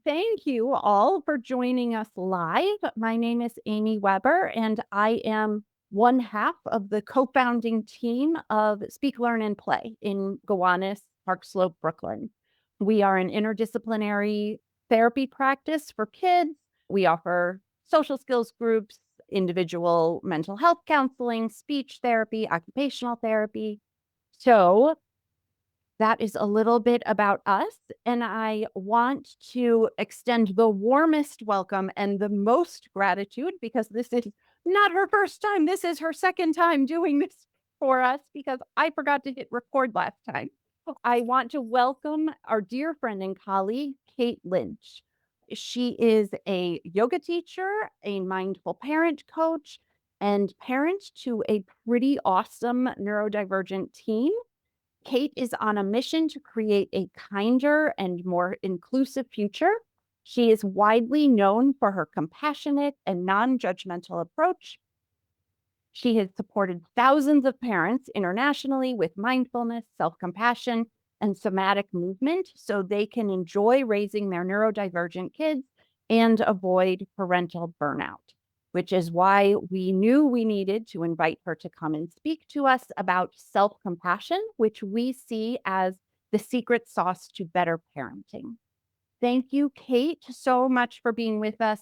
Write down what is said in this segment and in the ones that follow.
Thank you all for joining us live. My name is Amy Weber, and I am one half of the co-founding team of Speak, Learn, and Play in Gowanus, Park Slope, Brooklyn. We are an interdisciplinary therapy practice for kids. We offer social skills groups, individual mental health counseling, speech therapy, occupational therapy. So that is a little bit about us. And I want to extend the warmest welcome and the most gratitude because this is not her first time. This is her second time doing this for us because I forgot to hit record last time. I want to welcome our dear friend and colleague, Kate Lynch. She is a yoga teacher, a mindful parent coach, and parent to a pretty awesome neurodivergent teen. Kate is on a mission to create a kinder and more inclusive future. She is widely known for her compassionate and non-judgmental approach. She has supported thousands of parents internationally with mindfulness, self-compassion, and somatic movement so they can enjoy raising their neurodivergent kids and avoid parental burnout, which is why we knew we needed to invite her to come and speak to us about self-compassion, which we see as the secret sauce to better parenting. Thank you, Kate, so much for being with us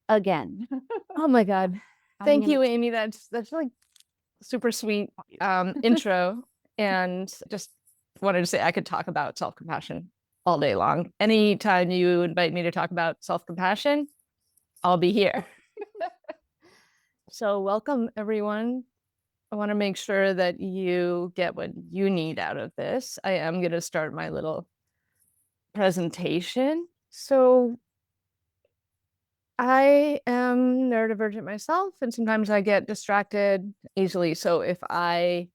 again. Oh my God. Thank you, Amy. That's like super sweet intro. And just wanted to say I could talk about self-compassion all day long. Anytime you invite me to talk about self-compassion, I'll be here. So welcome, everyone. I want to make sure that you get what you need out of this. I am going to start my little presentation. So I am neurodivergent myself, and sometimes I get distracted easily. So if I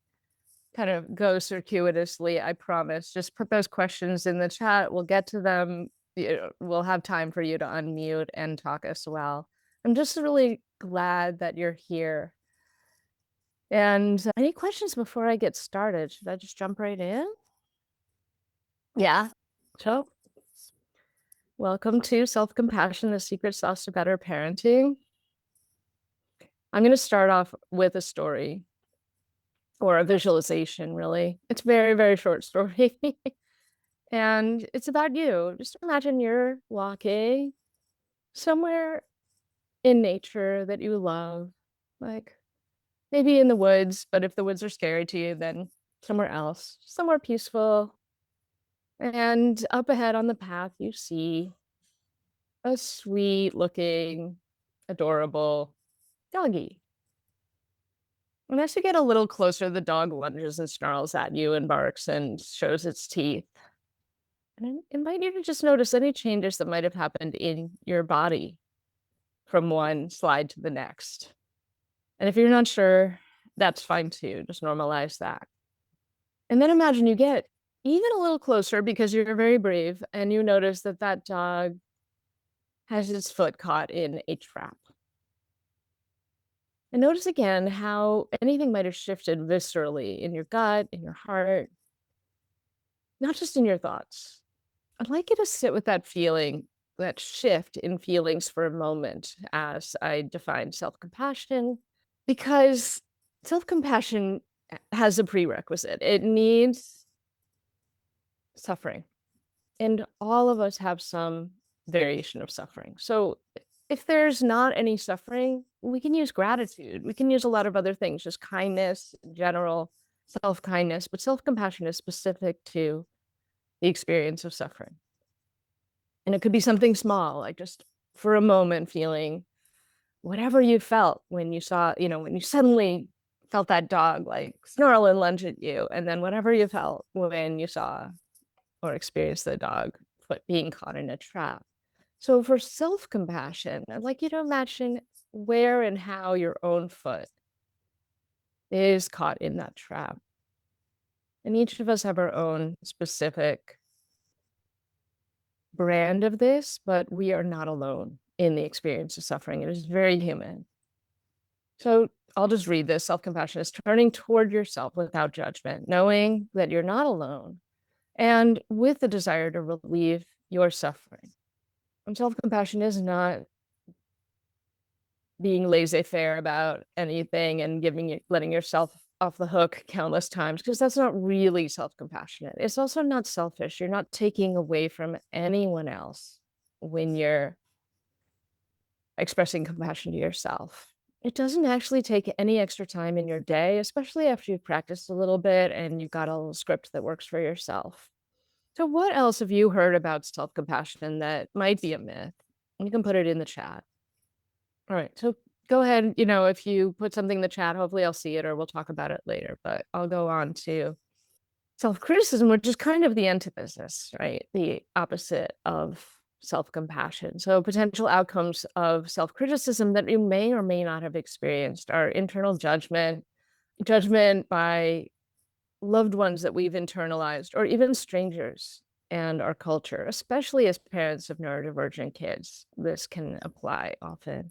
kind of go circuitously, I promise, just put those questions in the chat. We'll get to them. We'll have time for you to unmute and talk as well. I'm just really glad that you're here. And any questions before I get started? Should I just jump right in? Yeah. So welcome to Self-Compassion, the Secret Sauce to Better Parenting. I'm going to start off with a story or a visualization, really. It's a very, very short story. And it's about you. Just imagine you're walking somewhere in nature that you love, like maybe in the woods, but if the woods are scary to you, then somewhere else, somewhere peaceful. And up ahead on the path, you see a sweet looking, adorable doggy. And as you get a little closer, the dog lunges and snarls at you and barks and shows its teeth. And I invite you to just notice any changes that might have happened in your body from one slide to the next. And if you're not sure, that's fine too. Just normalize that. And then imagine you get even a little closer because you're very brave and you notice that that dog has its foot caught in a trap. And notice again how anything might have shifted viscerally in your gut, in your heart, not just in your thoughts. I'd like you to sit with that feeling, that shift in feelings for a moment as I define self-compassion, because self-compassion has a prerequisite. It needs suffering. And all of us have some variation of suffering. So if there's not any suffering, we can use gratitude. We can use a lot of other things, just kindness, general self-kindness, but self-compassion is specific to the experience of suffering. And it could be something small, like just for a moment feeling whatever you felt when you saw, when you suddenly felt that dog like snarl and lunge at you, and then whatever you felt when you saw or experienced the dog foot being caught in a trap. So for self-compassion, I'd like you to imagine where and how your own foot is caught in that trap. And each of us have our own specific brand of this, but we are not alone in the experience of suffering. It is very human. So I'll just read this. Self-compassion is turning toward yourself without judgment, knowing that you're not alone, and with the desire to relieve your suffering. And self-compassion is not being laissez-faire about anything and letting yourself off the hook countless times, because that's not really self-compassionate. It's also not selfish. You're not taking away from anyone else when you're expressing compassion to yourself. It doesn't actually take any extra time in your day, especially after you've practiced a little bit and you've got a little script that works for yourself. So, what else have you heard about self compassion that might be a myth? You can put it in the chat. All right. So, go ahead. If you put something in the chat, hopefully I'll see it or we'll talk about it later. But I'll go on to self criticism, which is kind of the antithesis, right? The opposite of self compassion. So, potential outcomes of self criticism that you may or may not have experienced are internal judgment, judgment by loved ones that we've internalized, or even strangers and our culture, especially as parents of neurodivergent kids. This can apply often.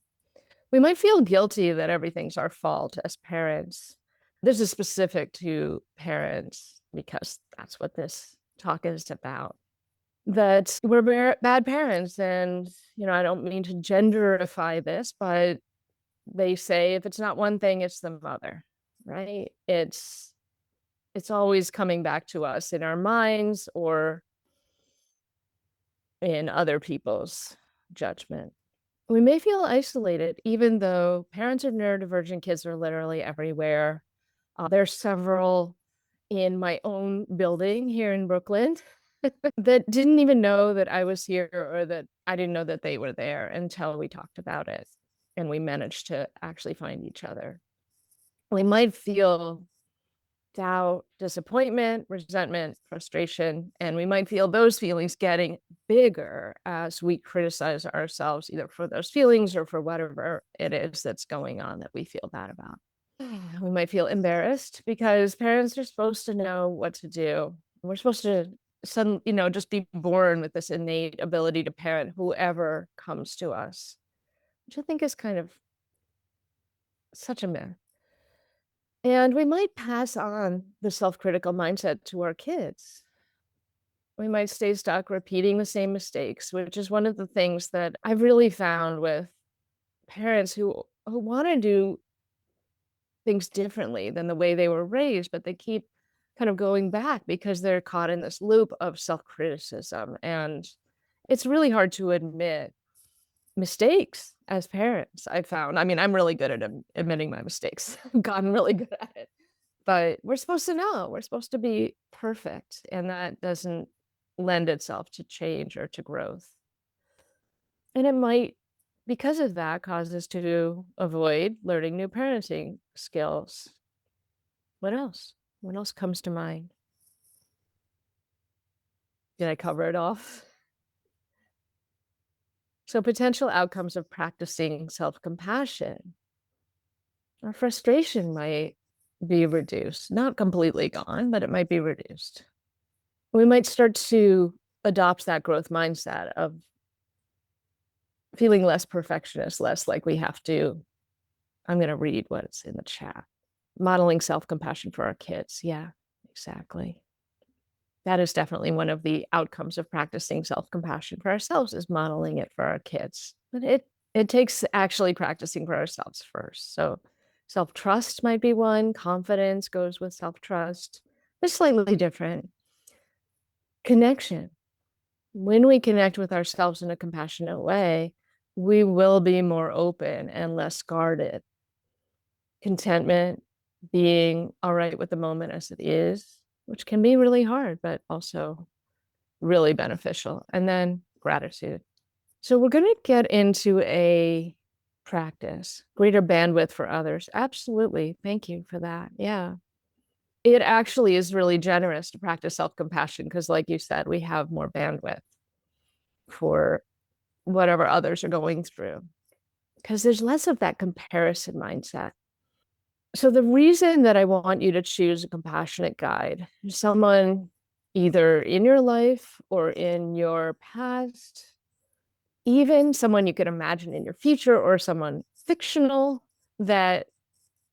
We might feel guilty that everything's our fault as parents. This is specific to parents because that's what this talk is about. That we're bad parents. And, I don't mean to genderify this, but they say if it's not one thing, it's the mother, right? It's always coming back to us in our minds or in other people's judgment. We may feel isolated, even though parents of neurodivergent kids are literally everywhere. There's several in my own building here in Brooklyn that didn't even know that I was here or that I didn't know that they were there until we talked about it and we managed to actually find each other. We might feel doubt, disappointment, resentment, frustration, and we might feel those feelings getting bigger as we criticize ourselves either for those feelings or for whatever it is that's going on that we feel bad about. We might feel embarrassed because parents are supposed to know what to do. We're supposed to just be born with this innate ability to parent whoever comes to us, which I think is kind of such a myth. And we might pass on the self-critical mindset to our kids. We might stay stuck repeating the same mistakes, which is one of the things that I've really found with parents who want to do things differently than the way they were raised, but they keep kind of going back because they're caught in this loop of self-criticism. And it's really hard to admit mistakes as parents, I found. I mean, I'm really good at admitting my mistakes. I've gotten really good at it. But we're supposed to know. We're supposed to be perfect, and that doesn't lend itself to change or to growth. And it might, because of that, cause us to avoid learning new parenting skills. What else? What else comes to mind? Did I cover it off? So, potential outcomes of practicing self compassion. Our frustration might be reduced, not completely gone, but it might be reduced. We might start to adopt that growth mindset of feeling less perfectionist, less like we have to. I'm going to read what's in the chat. Modeling self compassion for our kids. Yeah, exactly. That is definitely one of the outcomes of practicing self compassion for ourselves, is modeling it for our kids. But it takes actually practicing for ourselves first. So self trust might be one. Confidence goes with self trust. They're slightly different. Connection. When we connect with ourselves in a compassionate way, we will be more open and less guarded. Contentment, being all right with the moment as it is, which can be really hard, but also really beneficial. And then gratitude. So we're going to get into a practice, greater bandwidth for others. Absolutely. Thank you for that. Yeah. It actually is really generous to practice self compassion because, like you said, we have more bandwidth for whatever others are going through because there's less of that comparison mindset. So, the reason that I want you to choose a compassionate guide is someone either in your life or in your past, even someone you can imagine in your future, or someone fictional that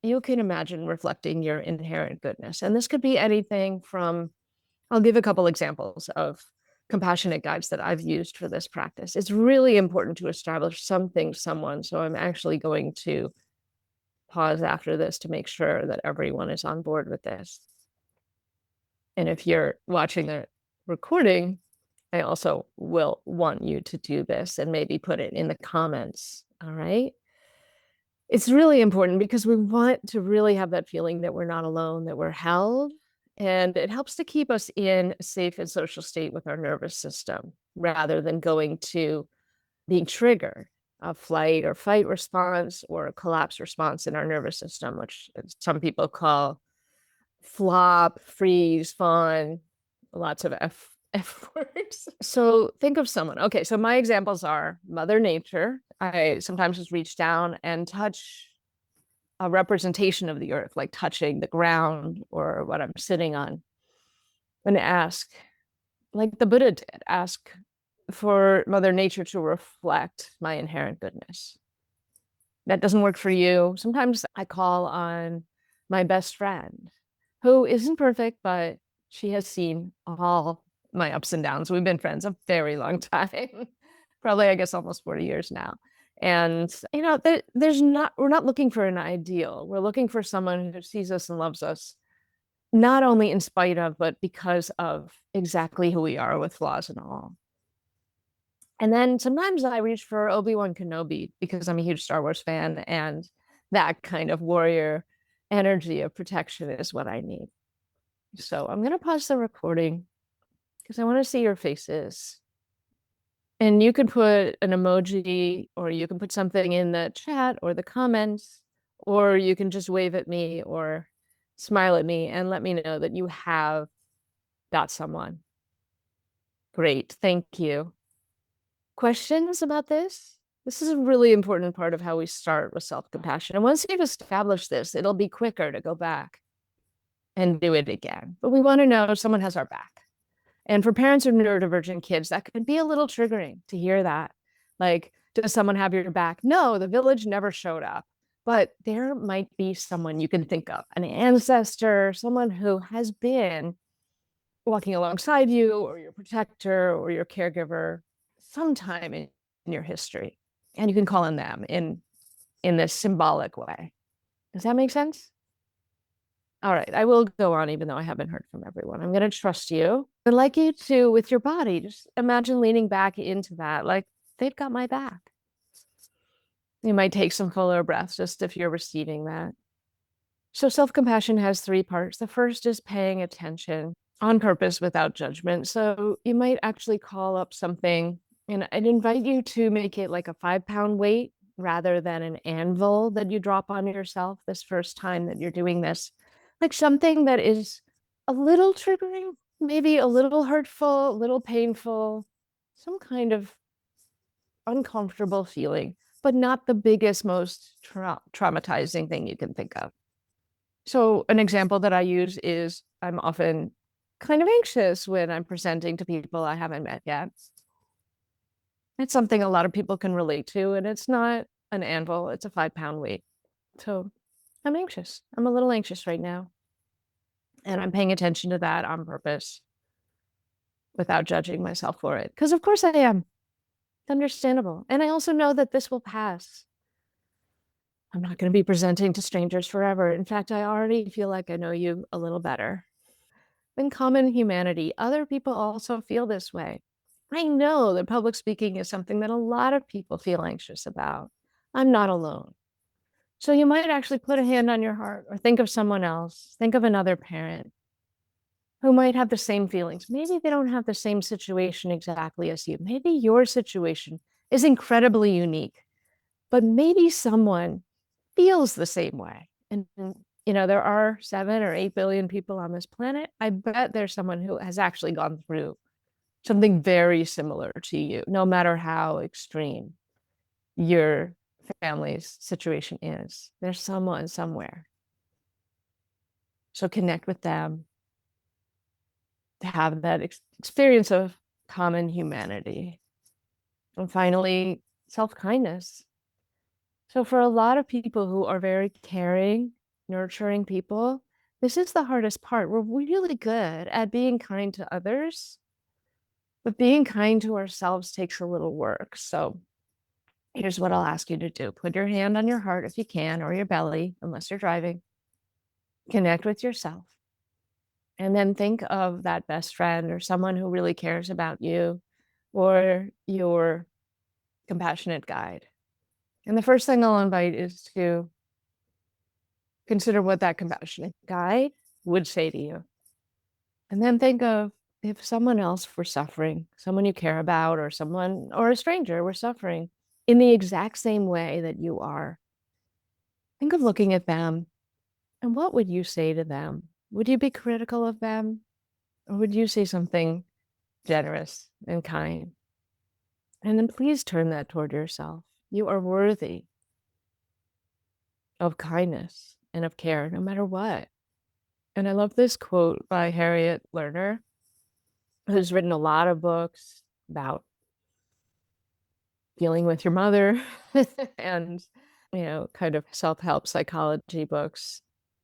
you can imagine reflecting your inherent goodness. And this could be anything from, I'll give a couple examples of compassionate guides that I've used for this practice. It's really important to establish something, someone. So I'm actually going to pause after this to make sure that everyone is on board with this. And if you're watching the recording, I also will want you to do this and maybe put it in the comments. All right. It's really important because we want to really have that feeling that we're not alone, that we're held. And it helps to keep us in a safe and social state with our nervous system rather than going to being triggered, a flight or fight response or a collapse response in our nervous system, which some people call flop, freeze, fawn, lots of F words. So think of someone. Okay, so my examples are Mother Nature. I sometimes just reach down and touch a representation of the earth, like touching the ground or what I'm sitting on, and ask, like the Buddha did, ask for Mother Nature to reflect my inherent goodness. That doesn't work for you. Sometimes I call on my best friend, who isn't perfect, but she has seen all my ups and downs. We've been friends a very long time, probably, I guess, almost 40 years now. And, we're not looking for an ideal. We're looking for someone who sees us and loves us, not only in spite of, but because of exactly who we are with flaws and all. And then sometimes I reach for Obi-Wan Kenobi because I'm a huge Star Wars fan, and that kind of warrior energy of protection is what I need. So I'm going to pause the recording because I want to see your faces. And you can put an emoji or you can put something in the chat or the comments, or you can just wave at me or smile at me and let me know that you have got someone. Great. Thank you. Questions about this? This is a really important part of how we start with self-compassion. And once you've established this, it'll be quicker to go back and do it again. But we want to know someone has our back. And for parents of neurodivergent kids, that could be a little triggering to hear that. Like, does someone have your back? No, the village never showed up. But there might be someone you can think of, an ancestor, someone who has been walking alongside you or your protector or your caregiver sometime in your history. And you can call on them in this symbolic way. Does that make sense? All right, I will go on even though I haven't heard from everyone. I'm going to trust you. I'd like you to, with your body, just imagine leaning back into that, like they've got my back. You might take some fuller breaths just if you're receiving that. So self-compassion has three parts. The first is paying attention on purpose without judgment. So you might actually call up something, and I'd invite you to make it like a 5-pound weight rather than an anvil that you drop on yourself this first time that you're doing this. Like something that is a little triggering, maybe a little hurtful, a little painful, some kind of uncomfortable feeling, but not the biggest, most traumatizing thing you can think of. So an example that I use is I'm often kind of anxious when I'm presenting to people I haven't met yet. It's something a lot of people can relate to, and it's not an anvil, it's a 5-pound weight. So I'm anxious. I'm a little anxious right now. And I'm paying attention to that on purpose without judging myself for it. Because of course I am. It's understandable. And I also know that this will pass. I'm not going to be presenting to strangers forever. In fact, I already feel like I know you a little better. In common humanity, other people also feel this way. I know that public speaking is something that a lot of people feel anxious about. I'm not alone. So you might actually put a hand on your heart or think of someone else, think of another parent who might have the same feelings. Maybe they don't have the same situation exactly as you. Maybe your situation is incredibly unique, but maybe someone feels the same way. And there are 7 or 8 billion people on this planet. I bet there's someone who has actually gone through something very similar to you, no matter how extreme your family's situation is. There's someone somewhere. So connect with them to have that experience of common humanity. And finally, self-kindness. So for a lot of people who are very caring, nurturing people, this is the hardest part. We're really good at being kind to others, But being kind to ourselves takes a little work. So here's what I'll ask you to do. Put your hand on your heart if you can, or your belly, unless you're driving. Connect with yourself. And then think of that best friend or someone who really cares about you, or your compassionate guide. And the first thing I'll invite is to consider what that compassionate guide would say to you. And then think of if someone else were suffering, someone you care about, or someone, or a stranger were suffering in the exact same way that you are. Think of looking at them, and what would you say to them? Would you be critical of them? Or would you say something generous and kind? And then please turn that toward yourself. You are worthy of kindness and of care, no matter what. And I love this quote by Harriet Lerner, who's written a lot of books about dealing with your mother and, kind of self-help psychology books.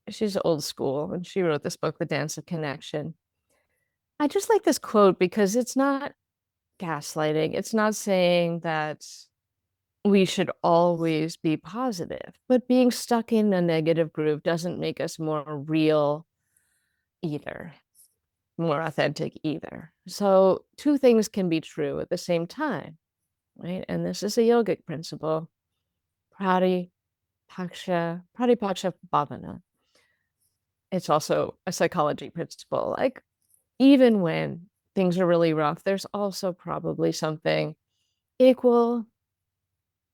She's old school, and she wrote this book, The Dance of Connection. I just like this quote because it's not gaslighting. It's not saying that we should always be positive, but being stuck in a negative groove doesn't make us more real either, more authentic either. So two things can be true at the same time, right? And this is a yogic principle, Pratipaksha Bhavana. It's also a psychology principle. Like, even when things are really rough, there's also probably something equal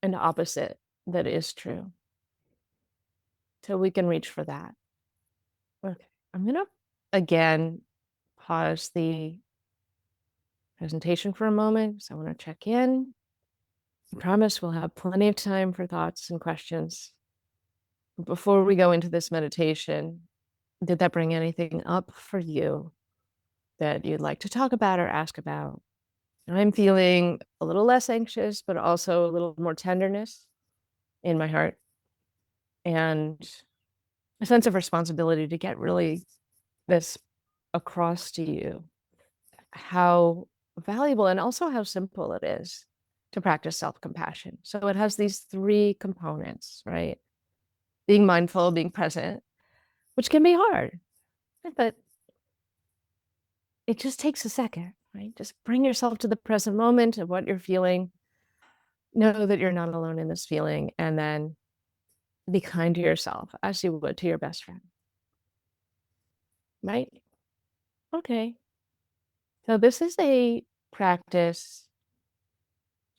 and opposite that is true. So we can reach for that. Okay. I'm going to again pause the presentation for a moment. So I want to check in. I promise we'll have plenty of time for thoughts and questions. But before we go into this meditation, did that bring anything up for you that you'd like to talk about or ask about? I'm feeling a little less anxious, but also a little more tenderness in my heart and a sense of responsibility to get really this across to you, how valuable and also how simple it is to practice self-compassion. So it has these three components, right? Being mindful, being present, which can be hard, but it just takes a second, right? Just bring yourself to the present moment of what you're feeling. Know that you're not alone in this feeling, and then be kind to yourself as you would to your best friend, right? Okay. So this is a practice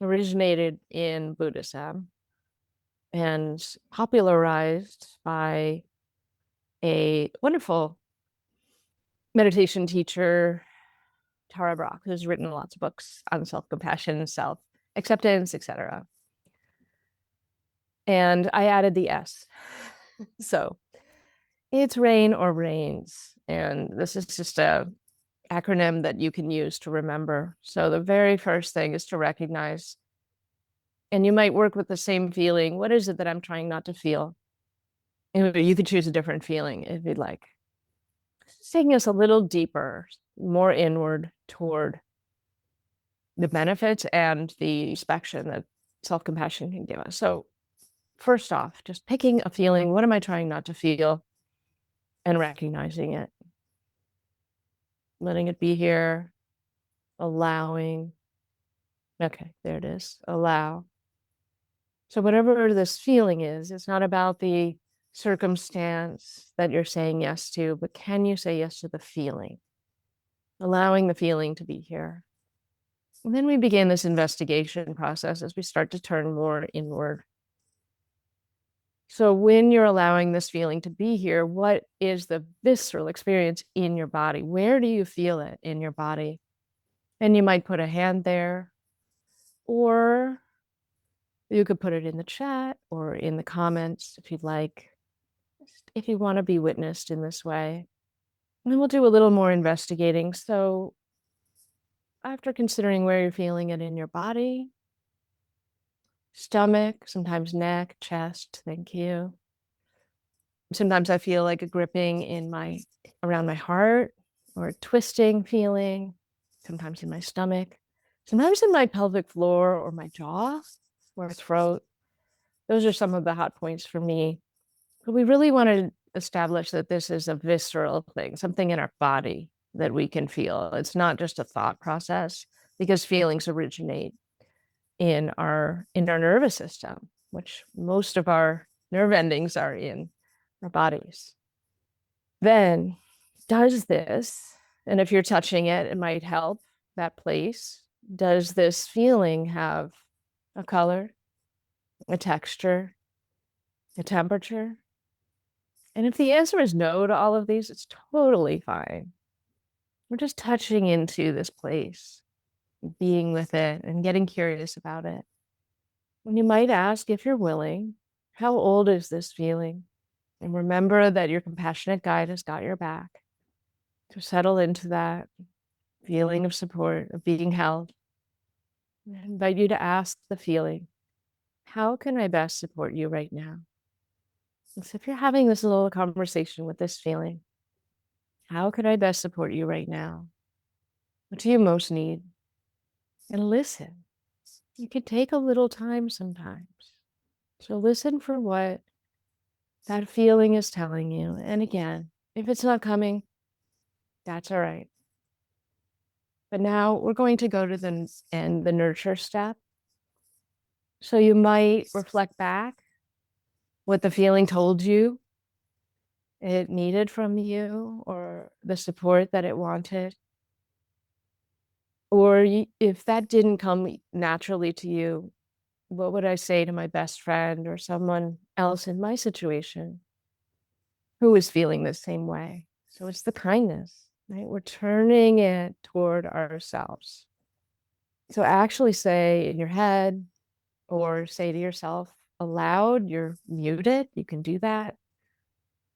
originated in Buddhism and popularized by a wonderful meditation teacher, Tara Brach, who's written lots of books on self-compassion, self-acceptance, etc. And I added the S. So it's rain or rains. And this is just a acronym that you can use to remember. So the very first thing is to recognize, and you might work with the same feeling. What is it that I'm trying not to feel? And you could choose a different feeling if you'd like. It's taking us a little deeper, more inward toward the benefits and the inspection that self-compassion can give us. So first off, just picking a feeling. What am I trying not to feel? And recognizing it. Letting it be here. Allowing. Okay, there it is. Allow. So whatever this feeling is, it's not about the circumstance that you're saying yes to, but can you say yes to the feeling? Allowing the feeling to be here. And then we begin this investigation process as we start to turn more inward. So when you're allowing this feeling to be here, what is the visceral experience in your body? Where do you feel it in your body? And you might put a hand there, or you could put it in the chat or in the comments if you'd like, if you want to be witnessed in this way. And then we'll do a little more investigating. So after considering where you're feeling it in your body, stomach, sometimes neck, chest, thank you. Sometimes I feel like a gripping in around my heart, or a twisting feeling. sometimes in my stomach, sometimes in my pelvic floor or my jaw or throat. Those are some of the hot points for me. But we really want to establish that this is a visceral thing, something in our body that we can feel. It's not just a thought process because feelings originate in our nervous system, which most of our nerve endings are in our bodies. Then does this, and if you're touching it, it might help that place. Does this feeling have a color, a texture, a temperature? And if the answer is no to all of these, it's totally fine. We're just touching into this place, being with it, and getting curious about it. And you might ask, if you're willing, how old is this feeling? And remember that your compassionate guide has got your back. To settle into that feeling of support, of being held. I invite you to ask the feeling, how can I best support you right now? And so if you're having this little conversation with this feeling, how could I best support you right now? What do you most need? And listen. You can take a little time sometimes. So listen for what that feeling is telling you. And again, if it's not coming, that's all right. But now we're going to go to the nurture step. So you might reflect back what the feeling told you it needed from you or the support that it wanted. Or if that didn't come naturally to you, what would I say to my best friend or someone else in my situation who is feeling the same way? So it's the kindness, right? We're turning it toward ourselves. So actually say in your head or say to yourself aloud, you're muted, you can do that.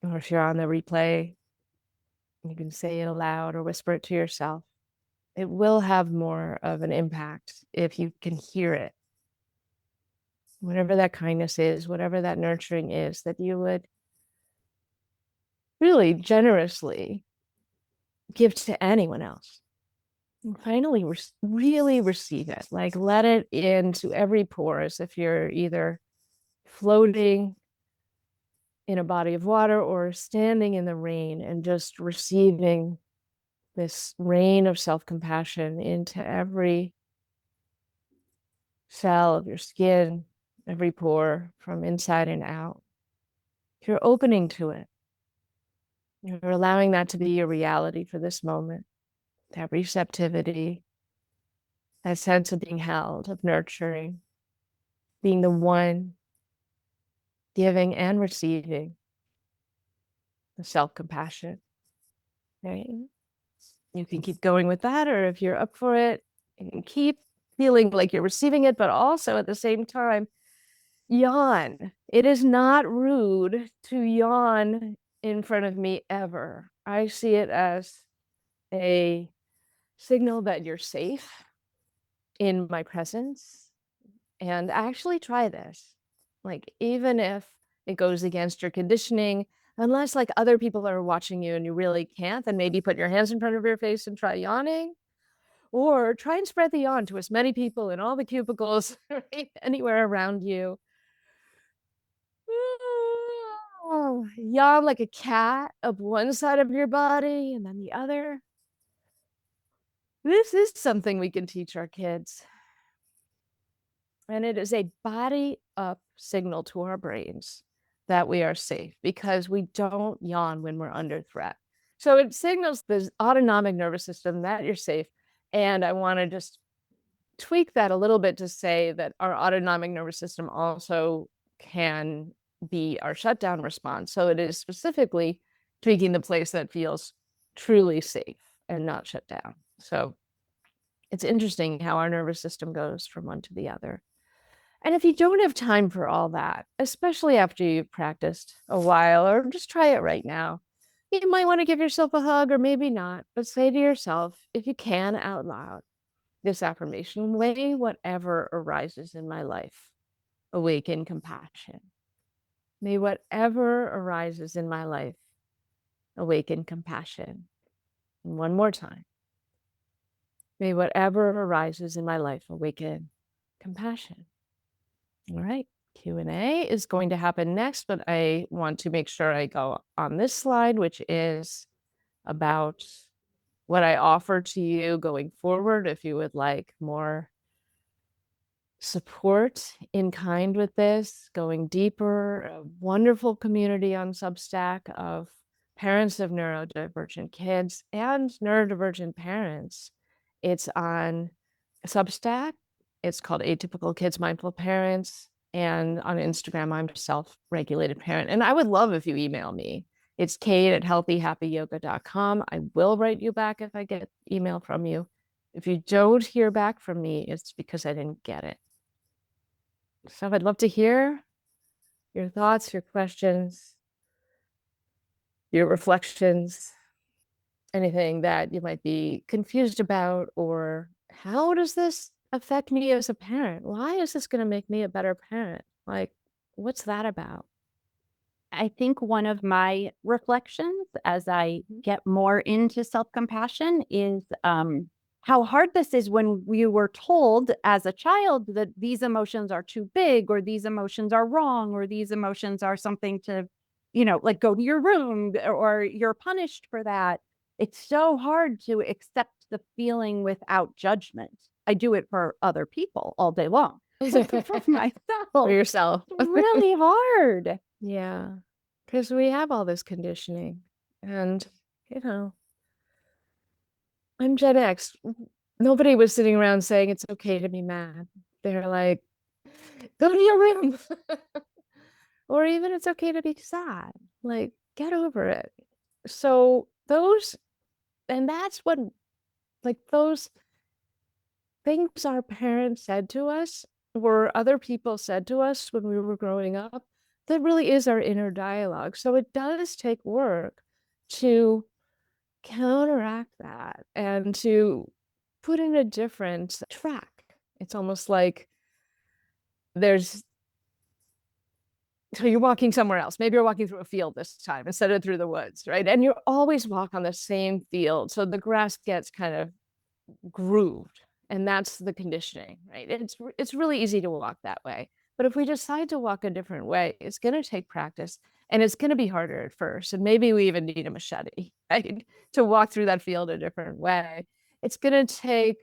Or if you're on the replay, you can say it aloud or whisper it to yourself. It will have more of an impact if you can hear it. Whatever that kindness is, whatever that nurturing is, that you would really generously give to anyone else. And finally, really receive it. Like let it into every pore as if you're either floating in a body of water or standing in the rain and just receiving this rain of self-compassion into every cell of your skin, every pore from inside and out. You're opening to it. You're allowing that to be your reality for this moment, that receptivity, that sense of being held, of nurturing, being the one giving and receiving the self-compassion. Right? You can keep going with that, or if you're up for it, you can keep feeling like you're receiving it, but also at the same time, yawn. It is not rude to yawn in front of me ever. I see it as a signal that you're safe in my presence. And actually try this. Like, even if it goes against your conditioning, unless like other people are watching you and you really can't, then maybe put your hands in front of your face and try yawning. Or try and spread the yawn to as many people in all the cubicles, right? Anywhere around you. Yawn like a cat up one side of your body and then the other. This is something we can teach our kids. And it is a body up signal to our brains that we are safe because we don't yawn when we're under threat. So it signals the autonomic nervous system that you're safe. And I want to just tweak that a little bit to say that our autonomic nervous system also can be our shutdown response. So it is specifically tweaking the place that feels truly safe and not shut down. So it's interesting how our nervous system goes from one to the other. And if you don't have time for all that, especially after you've practiced a while, or just try it right now, you might want to give yourself a hug or maybe not, but say to yourself, if you can out loud, this affirmation: may whatever arises in my life awaken compassion. May whatever arises in my life awaken compassion. And one more time. May whatever arises in my life awaken compassion. All right. Q&A is going to happen next, but I want to make sure I go on this slide, which is about what I offer to you going forward if you would like more support in kind with this, going deeper, a wonderful community on Substack of parents of neurodivergent kids and neurodivergent parents. It's on Substack. It's called Atypical Kids Mindful Parents. And on Instagram, I'm self-regulated parent. And I would love if you email me. It's Kate at healthyhappyyoga.com. I will write you back if I get email from you. If you don't hear back from me, it's because I didn't get it. So I'd love to hear your thoughts, your questions, your reflections, anything that you might be confused about, or how does this affect me as a parent? Why is this going to make me a better parent? Like, what's that about? I think one of my reflections as I get more into self-compassion is how hard this is when we were told as a child that these emotions are too big, or these emotions are wrong, or these emotions are something to, like go to your room, or you're punished for that. It's so hard to accept the feeling without judgment. I do it for other people all day long. For For myself, yourself. really hard. Yeah. Because we have all this conditioning. And, you know, I'm Gen X. Nobody was sitting around saying it's okay to be mad. They're like, go to your room. Or even it's okay to be sad. Like, get over it. So those, and that's what, like, those things our parents said to us, or other people said to us when we were growing up, that really is our inner dialogue. So it does take work to counteract that and to put in a different track. It's almost like there's so you're walking somewhere else. Maybe you're walking through a field this time instead of through the woods, right? And you always walk on the same field. So the grass gets kind of grooved, and that's the conditioning, right? It's really easy to walk that way. But if we decide to walk a different way, it's going to take practice, and it's going to be harder at first. And maybe we even need a machete, right? To walk through that field a different way. It's going to take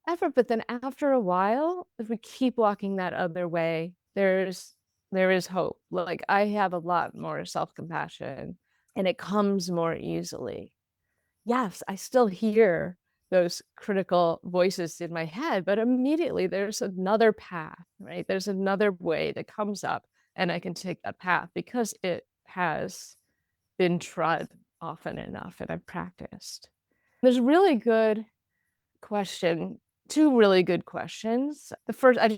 effort, but then after a while, if we keep walking that other way, there is hope. Like, I have a lot more self-compassion, and it comes more easily. Yes, I still hear those critical voices in my head, but immediately there's another path, right? There's another way that comes up, and I can take that path because it has been trod often enough and I've practiced. There's a really good question, two really good questions. The first, I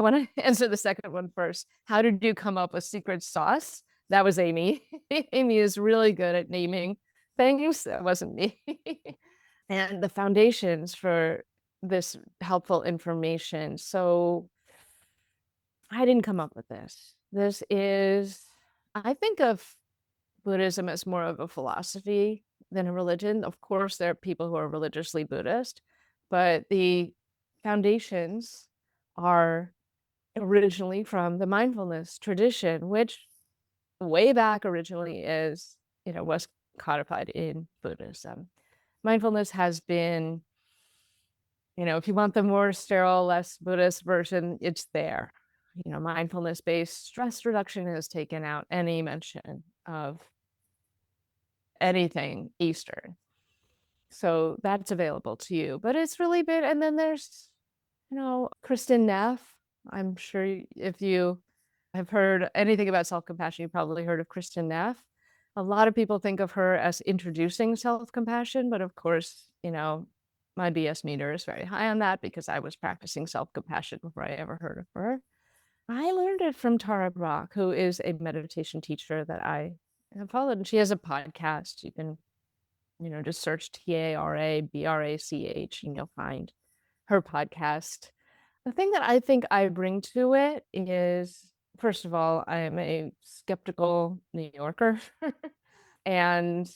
want to answer the second one first. How did you come up with secret sauce? That was Amy. Amy is really good at naming things. That wasn't me. And the foundations for this helpful information. So I didn't come up with this. This is, I think of Buddhism as more of a philosophy than a religion. Of course, there are people who are religiously Buddhist, but the foundations are originally from the mindfulness tradition, which way back originally is, was codified in Buddhism. Mindfulness has been, if you want the more sterile, less Buddhist version, it's there. Mindfulness-based stress reduction has taken out any mention of anything Eastern. So that's available to you, but it's really been, and then there's, Kristen Neff. I'm sure if you have heard anything about self-compassion, you've probably heard of Kristen Neff. A lot of people think of her as introducing self-compassion, but of course, my BS meter is very high on that because I was practicing self-compassion before I ever heard of her. I learned it from Tara Brach, who is a meditation teacher that I have followed, and she has a podcast. You can, just search TARABRACH and you'll find her podcast. The thing that I think I bring to it is, first of all, I am a skeptical New Yorker, and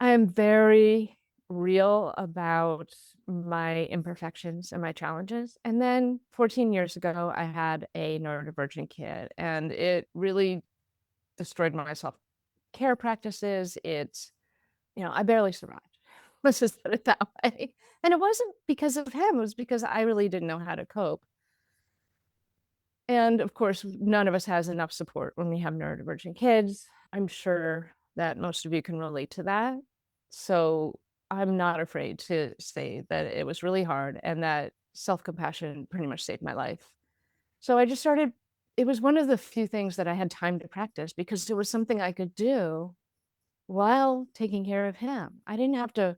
I am very real about my imperfections and my challenges. And then 14 years ago, I had a neurodivergent kid, and it really destroyed my self-care practices. I barely survived. Let's just put it that way. And it wasn't because of him, it was because I really didn't know how to cope. And of course, none of us has enough support when we have neurodivergent kids. I'm sure that most of you can relate to that. So I'm not afraid to say that it was really hard and that self-compassion pretty much saved my life. So I just started, it was one of the few things that I had time to practice because it was something I could do while taking care of him. I didn't have to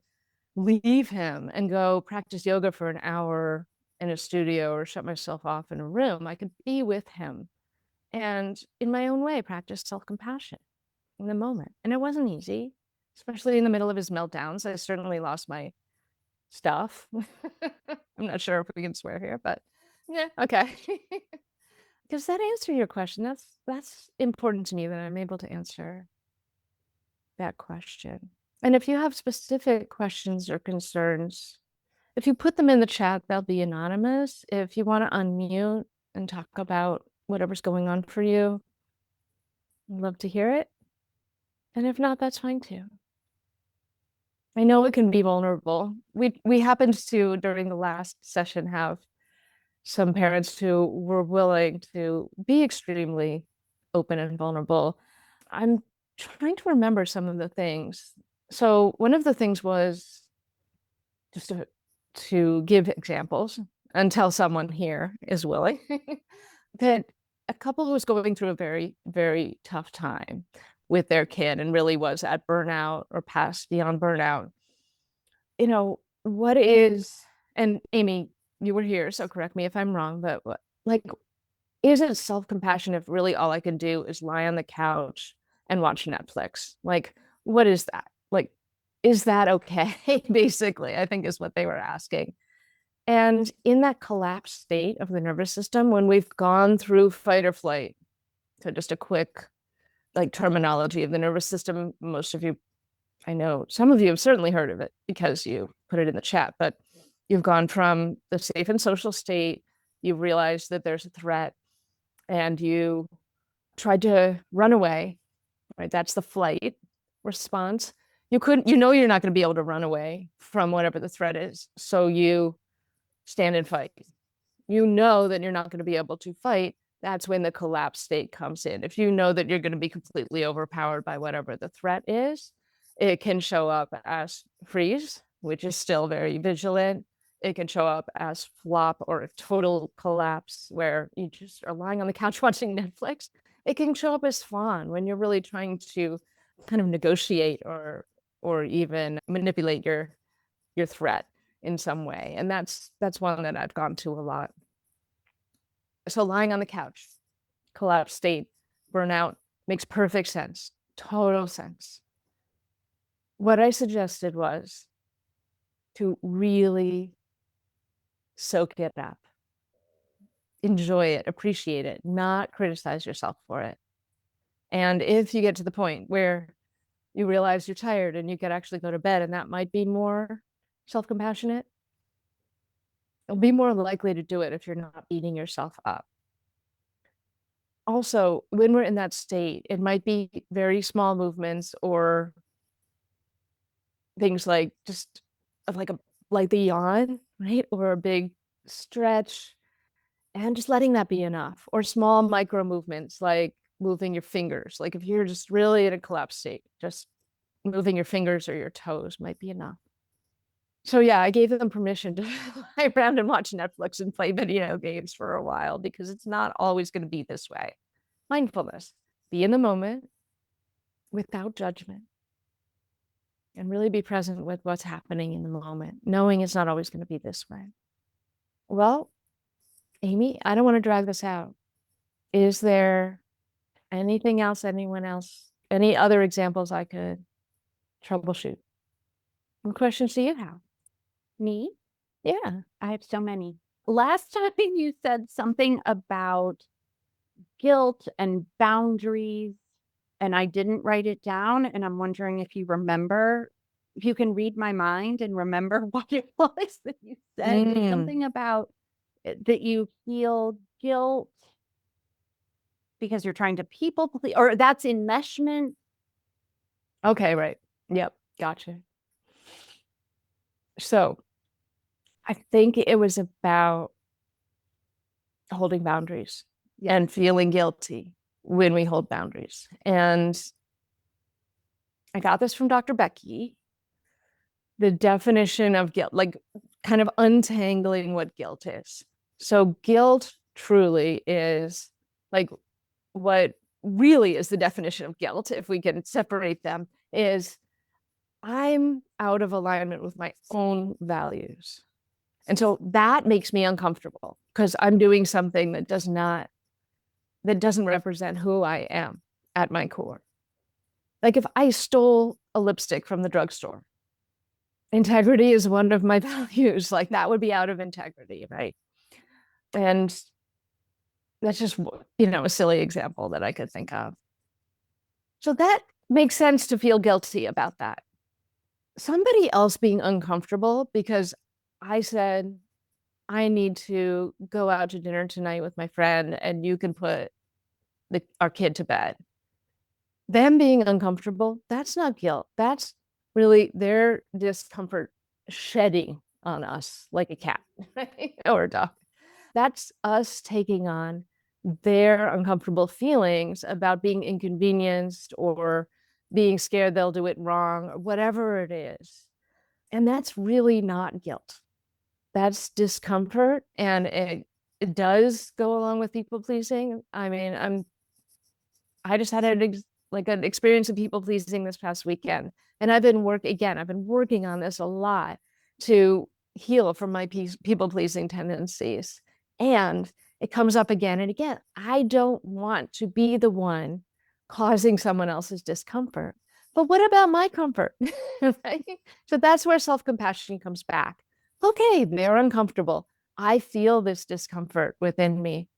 leave him and go practice yoga for an hour in a studio or shut myself off in a room. I could be with him and, in my own way, practice self-compassion in the moment. And it wasn't easy, especially in the middle of his meltdowns. I certainly lost my stuff. I'm not sure if we can swear here, but yeah, okay. Does that answer your question? That's important to me that I'm able to answer that question. And if you have specific questions or concerns, if you put them in the chat, they'll be anonymous. If you want to unmute and talk about whatever's going on for you, I'd love to hear it. And if not, that's fine too. I know it can be vulnerable. We happened to, during the last session, have some parents who were willing to be extremely open and vulnerable. I'm trying to remember some of the things. So one of the things was just to give examples until someone here is willing, that a couple who was going through a very, very tough time with their kid and really was at burnout or past beyond burnout. What is, and Amy, you were here, so correct me if I'm wrong, but like, is it self-compassion if really all I can do is lie on the couch and watch Netflix? Like, what is that? Like, is that okay? Basically, I think is what they were asking. And in that collapsed state of the nervous system, when we've gone through fight or flight, so just a quick like terminology of the nervous system, most of you, I know some of you have certainly heard of it because you put it in the chat, but you've gone from the safe and social state, you realize that there's a threat, and you tried to run away, right? That's the flight response. You're not going to be able to run away from whatever the threat is. So you stand and fight. You know that you're not going to be able to fight. That's when the collapse state comes in. If you know that you're going to be completely overpowered by whatever the threat is, it can show up as freeze, which is still very vigilant. It can show up as flop or a total collapse where you just are lying on the couch watching Netflix. It can show up as fawn when you're really trying to kind of negotiate or even manipulate your threat in some way. And that's one that I've gone to a lot. So lying on the couch, collapse state, burnout, makes perfect sense, total sense. What I suggested was to really soak it up, enjoy it, appreciate it, not criticize yourself for it. And if you get to the point where you realize you're tired and you could actually go to bed, and that might be more self-compassionate, you'll be more likely to do it if you're not beating yourself up. Also, when we're in that state, it might be very small movements or things like just like the yawn, right? Or a big stretch, and just letting that be enough. Or small micro movements like moving your fingers. Like if you're just really in a collapse state, just moving your fingers or your toes might be enough. So yeah, I gave them permission to lie around and watch Netflix and play video games for a while because it's not always going to be this way. Mindfulness, be in the moment without judgment and really be present with what's happening in the moment, knowing it's not always going to be this way. Well, Amy, I don't want to drag this out. Is there anything else, anyone else, any other examples I could troubleshoot? What questions do you have? Me? Yeah. I have so many. Last time you said something about guilt and boundaries, and I didn't write it down, and I'm wondering if you remember. if you can read my mind and remember what it was that you said. There's Mm. something about that you feel guilt because you're trying to people please, or that's enmeshment. Okay, right. Yep, gotcha. So I think it was about holding boundaries and feeling guilty when we hold boundaries. And I got this from Dr. Becky, the definition of guilt, like kind of untangling what guilt is. So, guilt truly is like what really is the definition of guilt, if we can separate them, is I'm out of alignment with my own values. And so that makes me uncomfortable because I'm doing something that doesn't represent who I am at my core. Like if I stole a lipstick from the drugstore, integrity is one of my values. Like that would be out of integrity, right? And that's just, a silly example that I could think of. So that makes sense to feel guilty about that. Somebody else being uncomfortable because I said, I need to go out to dinner tonight with my friend and you can put our kid to bed. Them being uncomfortable, that's not guilt. That's really their discomfort shedding on us like a cat or a dog. That's us taking on their uncomfortable feelings about being inconvenienced or being scared they'll do it wrong or whatever it is. And that's really not guilt. That's discomfort. And it does go along with people pleasing. I mean, I just had an experience of people pleasing this past weekend. And I've been working on this a lot to heal from my people pleasing tendencies. And it comes up again and again. I don't want to be the one causing someone else's discomfort. But what about my comfort? Right? So that's where self-compassion comes back. Okay, they're uncomfortable. I feel this discomfort within me.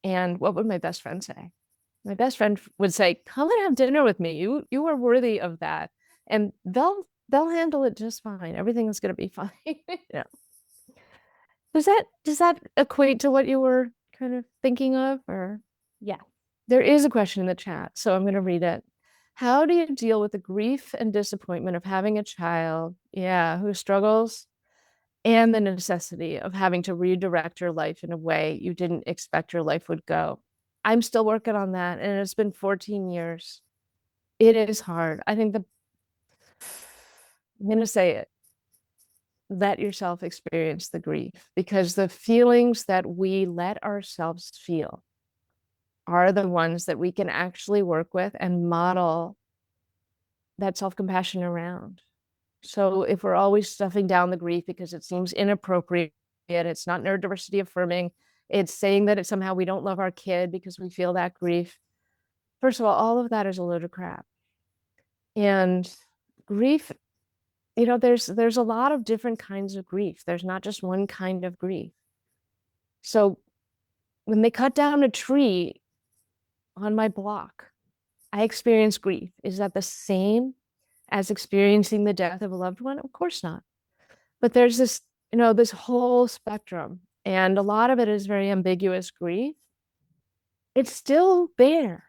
And what would my best friend say? My best friend would say, "Come and have dinner with me. You are worthy of that." And they'll handle it just fine. Everything is going to be fine. Yeah. Does that equate to what you were kind of thinking of? Or Yeah. there is a question in the chat, so I'm going to read it. How do you deal with the grief and disappointment of having a child, who struggles, and the necessity of having to redirect your life in a way you didn't expect your life would go? I'm still working on that, and it's been 14 years. It is hard. I think I'm going to say it. Let yourself experience the grief, because the feelings that we let ourselves feel are the ones that we can actually work with and model that self-compassion around. So if we're always stuffing down the grief because it seems inappropriate, it's not neurodiversity affirming, it's saying that it's somehow we don't love our kid because we feel that grief. First of all of that is a load of crap. And grief, there's a lot of different kinds of grief. There's not just one kind of grief. So when they cut down a tree on my block, I experience grief. Is that the same as experiencing the death of a loved one? Of course not. But there's this whole spectrum, and a lot of it is very ambiguous grief. It's still there.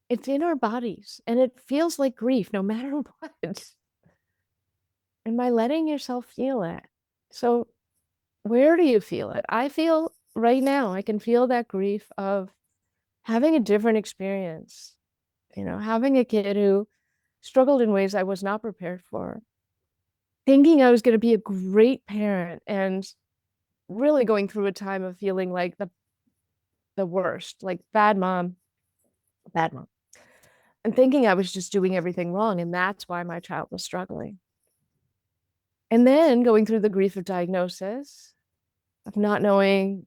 It's in our bodies, and it feels like grief no matter what. And by letting yourself feel it. So where do you feel it? I feel right now, I can feel that grief of having a different experience, having a kid who struggled in ways I was not prepared for, thinking I was going to be a great parent and really going through a time of feeling like the worst, like bad mom, and thinking I was just doing everything wrong. And that's why my child was struggling. And then going through the grief of diagnosis, of not knowing,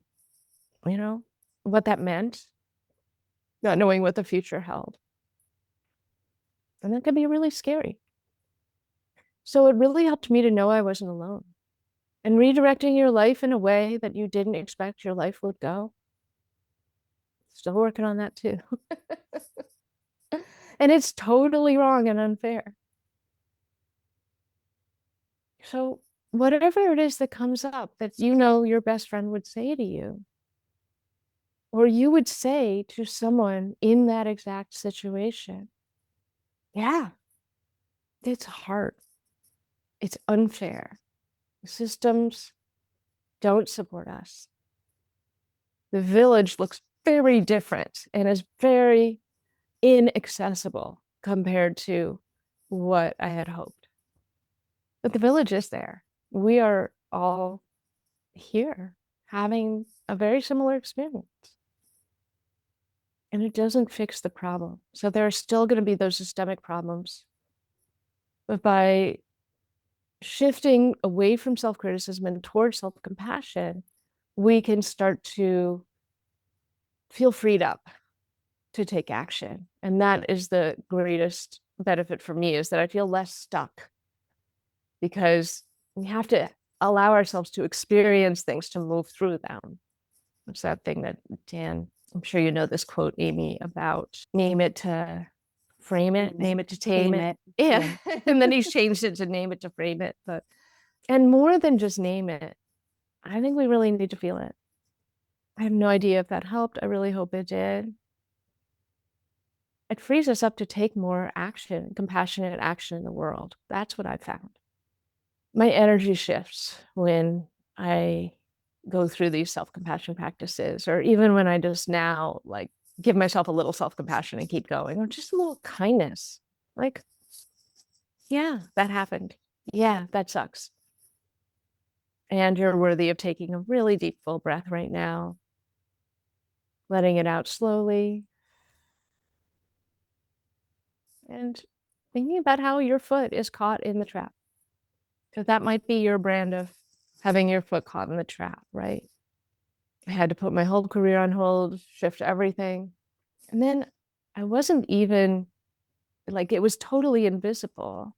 what that meant, not knowing what the future held. And that can be really scary. So it really helped me to know I wasn't alone. And redirecting your life in a way that you didn't expect your life would go. Still working on that too. And it's totally wrong and unfair. So whatever it is that comes up that your best friend would say to you, or you would say to someone in that exact situation, yeah, it's hard. It's unfair. Systems don't support us. The village looks very different and is very inaccessible compared to what I had hoped. But the village is there. We are all here having a very similar experience. And it doesn't fix the problem. So there are still going to be those systemic problems. But by shifting away from self criticism and towards self compassion, we can start to feel freed up to take action. And that is the greatest benefit for me, is that I feel less stuck, because we have to allow ourselves to experience things to move through them. It's that thing that Dan, I'm sure you know this quote, Amy, about name it to frame it, name it to tame it. Yeah. And then he's changed it to name it to frame it. But and more than just name it, I think we really need to feel it. I have no idea if that helped. I really hope it did. It frees us up to take more action, compassionate action in the world. That's what I found. My energy shifts when I go through these self-compassion practices, or even when I just now like give myself a little self-compassion and keep going, or just a little kindness. Like, yeah, that happened. Yeah, that sucks. And you're worthy of taking a really deep, full breath right now, letting it out slowly, and thinking about how your foot is caught in the trap. Because that might be your brand of having your foot caught in the trap, right? I had to put my whole career on hold, shift everything. And then I wasn't even like, it was totally invisible.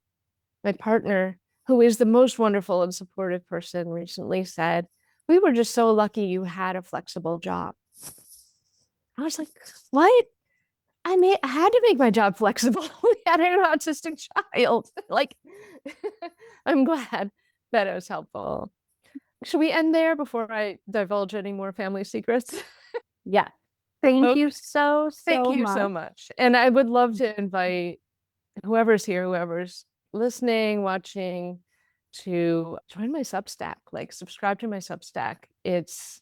My partner, who is the most wonderful and supportive person, recently said, "We were just so lucky you had a flexible job." I was like, what? I had to make my job flexible. We had an autistic child. Like, I'm glad that it was helpful. Should we end there before I divulge any more family secrets? Yeah. Thank Okay. you so, Thank so you so much. much. And I would love to invite whoever's here, whoever's listening, watching, to join my Substack, like subscribe to my Substack. It's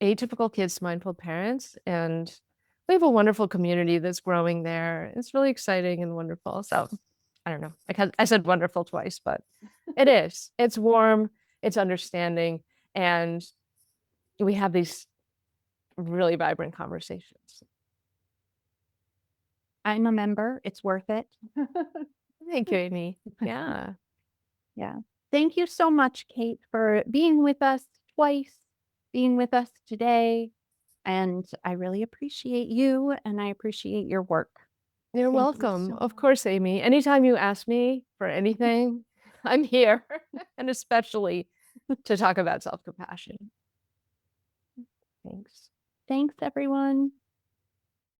Atypical Kids, Mindful Parents. And we have a wonderful community that's growing there. It's really exciting and wonderful. So I don't know. I said wonderful twice, but it is. It's warm, it's understanding, and we have these really vibrant conversations. I'm a member. It's worth it. Thank you, Amy. Yeah. Yeah. Thank you so much, Kate, for being with us twice, being with us today. And I really appreciate you, and I appreciate your work. You're Thank you welcome. so Of much. course, Amy. Anytime you ask me for anything, I'm here, and especially to talk about self-compassion. Thanks. Thanks, everyone.